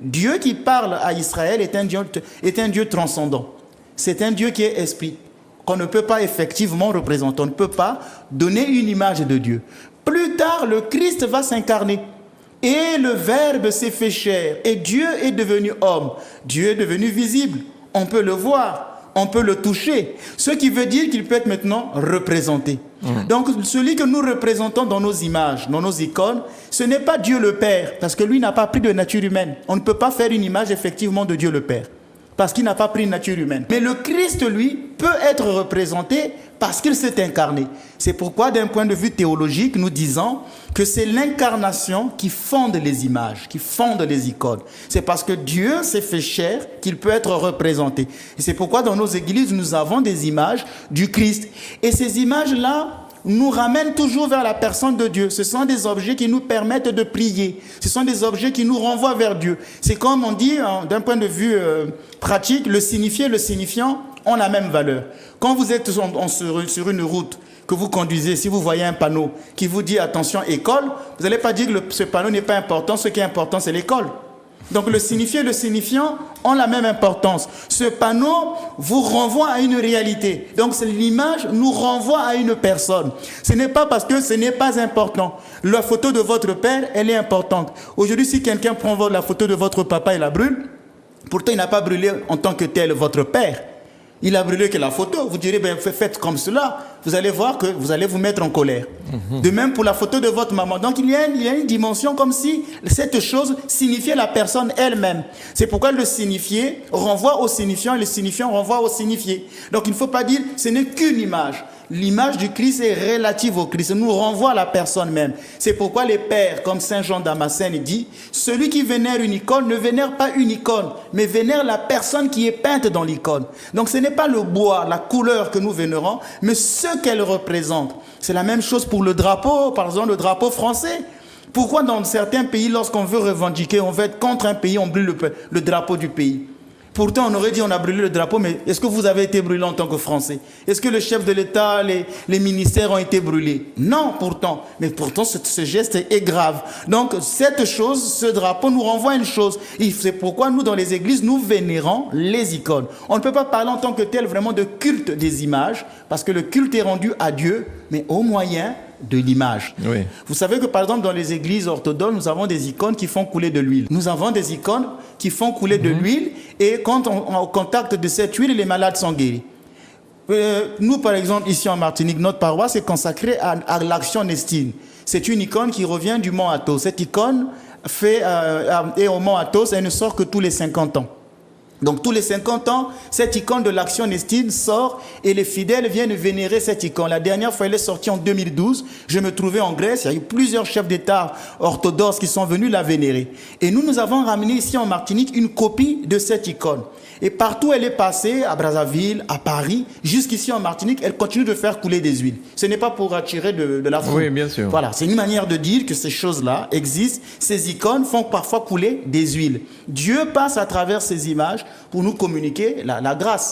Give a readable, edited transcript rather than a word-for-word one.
Dieu qui parle à Israël est un Dieu transcendant. C'est un Dieu qui est esprit, qu'on ne peut pas effectivement représenter. On ne peut pas donner une image de Dieu. Plus tard, le Christ va s'incarner. Et le Verbe s'est fait chair. Et Dieu est devenu homme. Dieu est devenu visible. On peut le voir. On peut le toucher. Ce qui veut dire qu'il peut être maintenant représenté. Donc, celui que nous représentons dans nos images, dans nos icônes, ce n'est pas Dieu le Père, parce que lui n'a pas pris de nature humaine. On ne peut pas faire une image effectivement de Dieu le Père, parce qu'il n'a pas pris une nature humaine. Mais le Christ, lui, peut être représenté parce qu'il s'est incarné. C'est pourquoi, d'un point de vue théologique, nous disons que c'est l'incarnation qui fonde les images, qui fonde les icônes. C'est parce que Dieu s'est fait chair qu'il peut être représenté. Et c'est pourquoi dans nos églises, nous avons des images du Christ. Et ces images-là nous ramènent toujours vers la personne de Dieu. Ce sont des objets qui nous permettent de prier. Ce sont des objets qui nous renvoient vers Dieu. C'est comme on dit, d'un point de vue pratique, le signifié et le signifiant ont la même valeur. Quand vous êtes sur une route, que vous conduisez, si vous voyez un panneau qui vous dit « attention, école », vous n'allez pas dire que ce panneau n'est pas important, ce qui est important, c'est l'école. Donc le signifié et le signifiant ont la même importance. Ce panneau vous renvoie à une réalité. Donc l'image nous renvoie à une personne. Ce n'est pas parce que ce n'est pas important. La photo de votre père, elle est importante. Aujourd'hui, si quelqu'un prend la photo de votre papa et la brûle, pourtant il n'a pas brûlé en tant que tel votre père. Il a brûlé que la photo. Vous direz, ben, faites comme cela. Vous allez voir que vous allez vous mettre en colère. De même pour la photo de votre maman. Donc il y a une dimension comme si cette chose signifiait la personne elle-même. C'est pourquoi le signifié renvoie au signifiant et le signifiant renvoie au signifié. Donc il ne faut pas dire, ce n'est qu'une image. L'image du Christ est relative au Christ, nous renvoie à la personne même. C'est pourquoi les pères, comme Saint Jean Damascène dit, celui qui vénère une icône ne vénère pas une icône, mais vénère la personne qui est peinte dans l'icône. Donc ce n'est pas le bois, la couleur que nous vénérons, mais ce qu'elle représente. C'est la même chose pour le drapeau, par exemple le drapeau français. Pourquoi dans certains pays, lorsqu'on veut revendiquer, on veut être contre un pays, on brûle le drapeau du pays? Pourtant, on aurait dit on a brûlé le drapeau, mais est-ce que vous avez été brûlé en tant que Français? Est-ce que le chef de l'État, les ministères ont été brûlés? Non, pourtant. Mais pourtant, ce geste est grave. Donc, cette chose, ce drapeau nous renvoie à une chose. C'est pourquoi nous, dans les églises, nous vénérons les icônes. On ne peut pas parler en tant que tel vraiment de culte des images, parce que le culte est rendu à Dieu, mais au moyen de l'image. Oui. Vous savez que par exemple dans les églises orthodoxes, nous avons des icônes qui font couler de l'huile. Nous avons des icônes qui font couler de l'huile et quand on au contact de cette huile, les malades sont guéris. Nous par exemple ici en Martinique, notre paroisse est consacrée à l'Action Nestine. C'est une icône qui revient du mont Athos. Cette icône est au mont Athos, elle ne sort que tous les 50 ans. Donc tous les 50 ans, cette icône de l'Action Nestine sort et les fidèles viennent vénérer cette icône. La dernière fois, elle est sortie en 2012. Je me trouvais en Grèce. Il y a eu plusieurs chefs d'État orthodoxes qui sont venus la vénérer. Et nous avons ramené ici en Martinique une copie de cette icône. Et partout elle est passée, à Brazzaville, à Paris, jusqu'ici en Martinique, elle continue de faire couler des huiles. Ce n'est pas pour attirer de la foule. Oui, bien sûr. Voilà, c'est une manière de dire que ces choses-là existent. Ces icônes font parfois couler des huiles. Dieu passe à travers ces images pour nous communiquer la grâce.